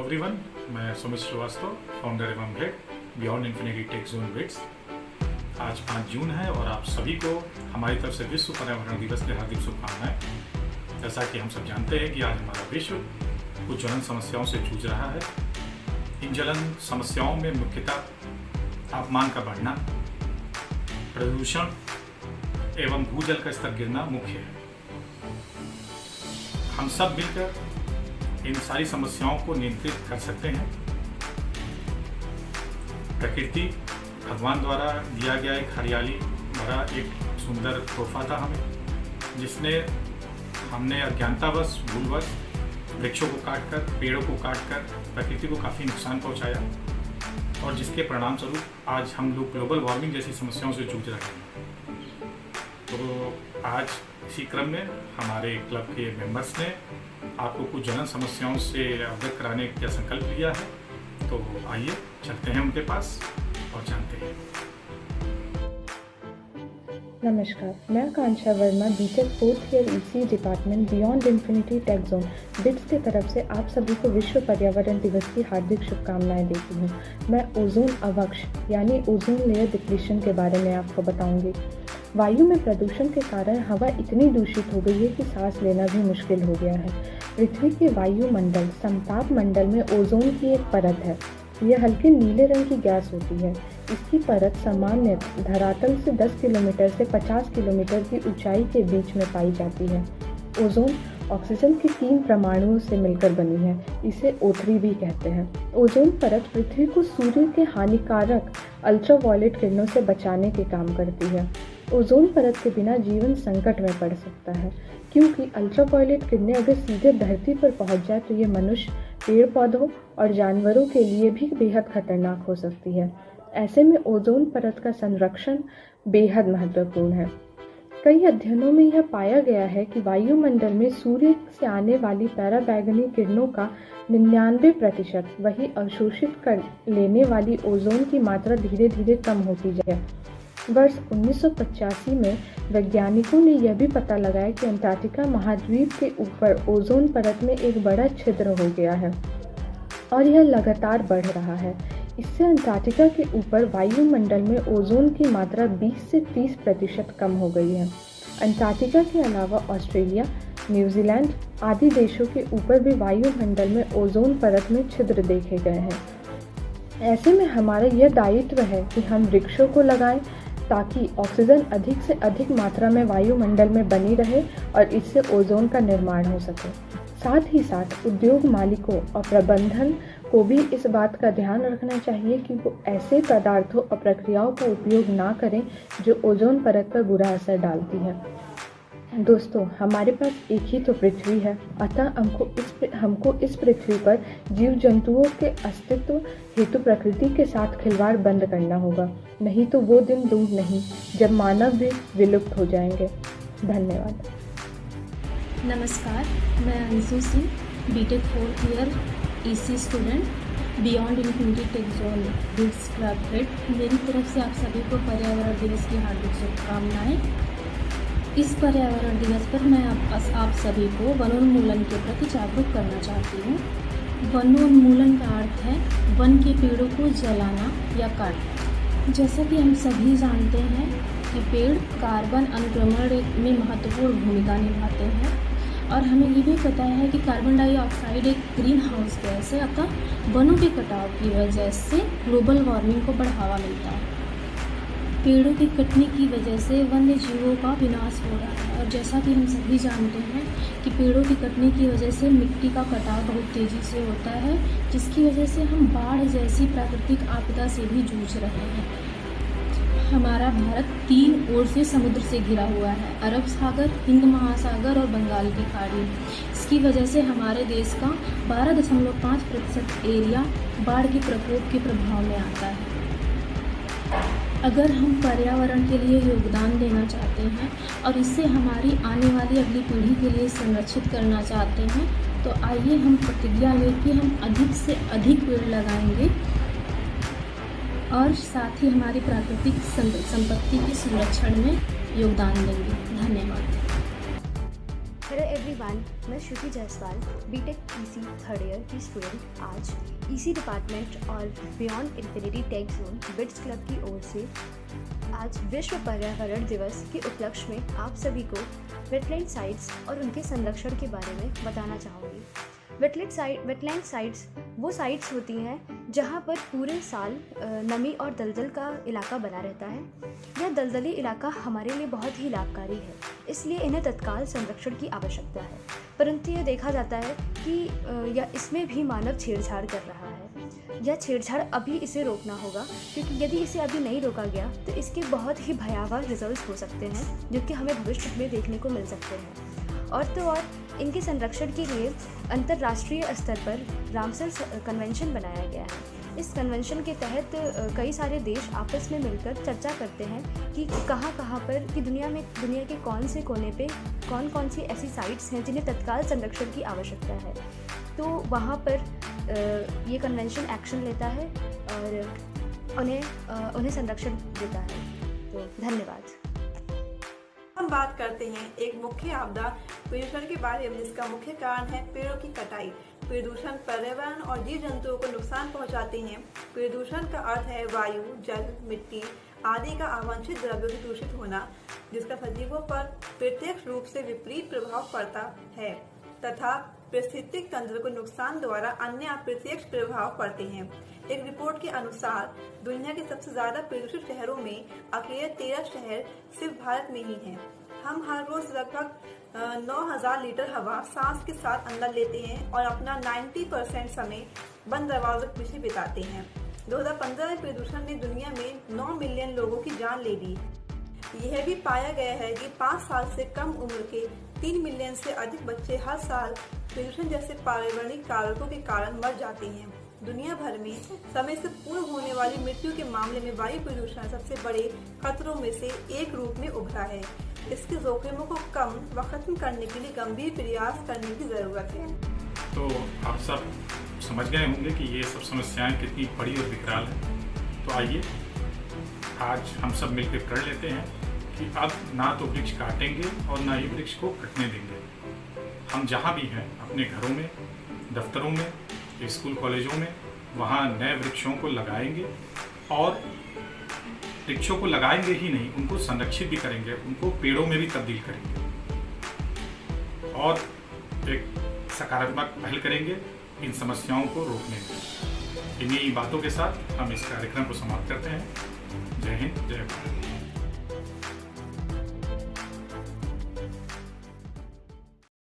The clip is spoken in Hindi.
एवरीवन, मैं सुमित श्रीवास्तव, फाउंडर एवं head beyond infinity tech zone bits. आज 5 जून है और आप सभी को हमारी तरफ से विश्व पर्यावरण दिवस की हार्दिक शुभकामनाएं। जैसा कि हम सब जानते हैं कि आज हमारा विश्व कुछ ज्वलन समस्याओं से जूझ रहा है। इन ज्वलन समस्याओं में मुख्यतः तापमान का बढ़ना, प्रदूषण एवं भूजल का स्तर गिरना मुख्य है। हम सब मिलकर इन सारी समस्याओं को नियंत्रित कर सकते हैं। प्रकृति भगवान द्वारा दिया गया एक हरियाली भरा एक सुंदर तोहफा था हमें, जिसने हमने अज्ञानतावश भूलवश वृक्षों को काटकर, पेड़ों को काटकर प्रकृति को काफ़ी नुकसान पहुंचाया और जिसके परिणाम स्वरूप आज हम लोग ग्लोबल वार्मिंग जैसी समस्याओं से जूझ रहे हैं। तो आज इसी क्रम में हमारे क्लब के मेंबर्स ने आपको कुछ ज्वलन समस्याओं से अवगत कराने का संकल्प लिया है। तो आइए चलते हैं उनके पास और जानते हैं। नमस्कार, मैं Akanksha Verma, BTech 4th year EC department beyond infinity tech zone BITS की तरफ से आप सभी को विश्व पर्यावरण दिवस की हार्दिक शुभकामनाएं देती हूँ। मैं ओजोन अवक्ष यानी ओजोन लेयर डिप्लीशन के बारे में आपको बताऊंगी। वायु में प्रदूषण के कारण हवा इतनी दूषित हो गई है कि सांस लेना भी मुश्किल हो गया है। पृथ्वी के वायुमंडल समताप मंडल में ओजोन की एक परत है। यह हल्के नीले रंग की गैस होती है। इसकी परत सामान्य धरातल से 10 किलोमीटर से 50 किलोमीटर की ऊंचाई के बीच में पाई जाती है। ओजोन ऑक्सीजन के 3 परमाणुओं से मिलकर बनी है। इसे O3 भी कहते हैं। ओजोन परत पृथ्वी को सूर्य के हानिकारक अल्ट्रावायलेट किरणों से बचाने के काम करती है। ओजोन परत के बिना जीवन संकट में पड़ सकता है, क्योंकि अल्ट्रावायलेट किरणें अगर सीधे धरती पर पहुंच जाए तो ये मनुष्य, पेड़ पौधों और जानवरों के लिए भी बेहद खतरनाक हो सकती है। ऐसे में ओजोन परत का संरक्षण बेहद महत्वपूर्ण है। कई अध्ययनों में यह पाया गया है कि वायुमंडल में सूर्य से आने वाली पराबैंगनी किरणों का 99% वही अवशोषित कर लेने वाली ओजोन की मात्रा धीरे धीरे कम होती जाए। वर्ष 1985 में वैज्ञानिकों ने यह भी पता लगाया कि अंटार्कटिका महाद्वीप के ऊपर ओजोन परत में एक बड़ा छिद्र हो गया है और यह लगातार बढ़ रहा है। इससे अंटार्कटिका के ऊपर वायुमंडल में ओजोन की मात्रा 20 से 30% कम हो गई है। अंटार्कटिका के अलावा ऑस्ट्रेलिया, न्यूजीलैंड आदि देशों के ऊपर भी वायुमंडल में ओजोन परत में छिद्र देखे गए हैं। ऐसे में हमारा यह दायित्व है कि हम वृक्षों को लगाएं ताकि ऑक्सीजन अधिक से अधिक मात्रा में वायुमंडल में बनी रहे और इससे ओजोन का निर्माण हो सके। साथ ही साथ उद्योग मालिकों और प्रबंधन को भी इस बात का ध्यान रखना चाहिए कि वो ऐसे पदार्थों और प्रक्रियाओं का उपयोग ना करें जो ओजोन परत पर बुरा असर डालती है। दोस्तों, हमारे पास एक ही तो पृथ्वी है, अतः हमको इस पृथ्वी पर जीव जंतुओं के अस्तित्व हेतु प्रकृति के साथ खिलवाड़ बंद करना होगा, नहीं तो वो दिन दूर नहीं जब मानव भी विलुप्त हो जाएंगे। धन्यवाद। नमस्कार, मैं Anshu Singh, B Tech 4th year EC student, beyond infinity tech zone bits club head. मेरी तरफ से आप सभी को पर्यावरण दिवस की हार्दिक शुभकामनाएं। इस पर्यावरण दिवस पर मैं आप सभी को वनोन्मूलन के प्रति जागरूक करना चाहती हूँ। वनोन्मूलन का अर्थ है वन के पेड़ों को जलाना या काटना। जैसा कि हम सभी जानते हैं कि पेड़ कार्बन अनुक्रमण में महत्वपूर्ण भूमिका निभाते हैं और हमें ये भी पता है कि कार्बन डाइऑक्साइड एक ग्रीन हाउस गैस है। अतः वनों के कटाव की वजह से ग्लोबल वार्मिंग को बढ़ावा मिलता है। पेड़ों की कटने की वजह से वन्य जीवों का विनाश हो रहा है और जैसा कि हम सभी जानते हैं कि पेड़ों की कटने की वजह से मिट्टी का कटाव बहुत तेज़ी से होता है, जिसकी वजह से हम बाढ़ जैसी प्राकृतिक आपदा से भी जूझ रहे हैं। हमारा भारत 3 ओर से समुद्र से घिरा हुआ है, अरब सागर, हिंद महासागर और बंगाल की खाड़ी। इसकी वजह से हमारे देश का 12.5% एरिया बाढ़ के प्रकोप के प्रभाव में आता है। अगर हम पर्यावरण के लिए योगदान देना चाहते हैं और इससे हमारी आने वाली अगली पीढ़ी के लिए संरक्षित करना चाहते हैं, तो आइए हम प्रतिज्ञा लें कि हम अधिक से अधिक पेड़ लगाएंगे और साथ ही हमारी प्राकृतिक संपत्ति के संरक्षण में योगदान देंगे। धन्यवाद। हेलो एवरीवन, मैं Shruti Jaiswal BTech EC third year की स्टूडेंट आज ईसी डिपार्टमेंट और beyond infinity tech zone bits club की ओर से आज विश्व पर्यावरण दिवस के उपलक्ष्य में आप सभी को वेटलैंड साइट्स और उनके संरक्षण के बारे में बताना चाहूँगी। वेटलैंड साइट्स वो साइट्स होती हैं जहाँ पर पूरे साल नमी और दलदल का इलाका बना रहता है। यह दलदली इलाका हमारे लिए बहुत ही लाभकारी है, इसलिए इन्हें तत्काल संरक्षण की आवश्यकता है। परंतु यह देखा जाता है कि इसमें भी मानव छेड़छाड़ कर रहा है। यह छेड़छाड़ अभी इसे रोकना होगा, क्योंकि यदि इसे अभी नहीं रोका गया तो इसके बहुत ही भयावह रिजल्ट्स हो सकते हैं, जो कि हमें भविष्य में देखने को मिल सकते हैं। और तो और इनके संरक्षण के लिए अंतर्राष्ट्रीय स्तर पर रामसर कन्वेंशन बनाया गया है। इस कन्वेंशन के तहत कई सारे देश आपस में मिलकर चर्चा करते हैं कि कहाँ पर कि दुनिया के कौन से कोने पे कौन सी ऐसी साइट्स हैं जिन्हें तत्काल संरक्षण की आवश्यकता है। तो वहाँ पर ये कन्वेंशन एक्शन लेता है और उन्हें संरक्षण देता है। तो धन्यवाद। हम बात करते हैं एक मुख्य आपदा प्रदूषण के बारे में, जिसका मुख्य कारण है पेड़ों की कटाई। प्रदूषण पर्यावरण और जीव जंतुओं को नुकसान पहुंचाते हैं। प्रदूषण का अर्थ है वायु, जल, मिट्टी आदि का अवांछित द्रव्यों से दूषित होना, जिसका सजीवों पर प्रत्यक्ष रूप से विपरीत प्रभाव पड़ता है तथा पारिस्थितिक तंत्र को नुकसान द्वारा अन्य अप्रत्यक्ष प्रभाव पड़ते हैं। एक रिपोर्ट के अनुसार दुनिया के सबसे ज्यादा प्रदूषित शहरों में अकेले 13 शहर सिर्फ भारत में ही हैं। हम हर रोज लगभग 9000 लीटर हवा सांस के साथ अंदर लेते हैं और अपना 90% समय बंद दरवाजों के पीछे बिताते हैं। 2015 में प्रदूषण ने दुनिया में 9 मिलियन लोगों की जान ले ली। यह भी पाया गया है कि 5 साल से कम उम्र के 3 मिलियन से अधिक बच्चे हर साल प्रदूषण जैसे पर्यावरणीय कारकों के कारण मर जाते हैं। दुनिया भर में समय से पूर्व होने वाली मृत्यु के मामले में वायु प्रदूषण सबसे बड़े खतरों में से एक रूप में उभरा है। इसके जोखिमों को कम व खत्म करने के लिए गंभीर प्रयास करने की जरूरत है। तो आप सब समझ गए होंगे कि ये सब समस्याएं कितनी बड़ी और विकराल हैं। तो आइए आज हम सब मिलकर प्रण लेते हैं कि अब ना तो वृक्ष काटेंगे और ना ही वृक्ष को कटने देंगे। हम जहाँ भी हैं, अपने घरों में, दफ्तरों में, स्कूल कॉलेजों में, वहाँ नए वृक्षों को लगाएंगे और वृक्षों को लगाएंगे ही नहीं, उनको संरक्षित भी करेंगे, उनको पेड़ों में भी तब्दील करेंगे और एक सकारात्मक पहल करेंगे इन समस्याओं को रोकने में। इन्हीं बातों के साथ हम इस कार्यक्रम को समाप्त करते हैं। जय हिंद, जय भारत।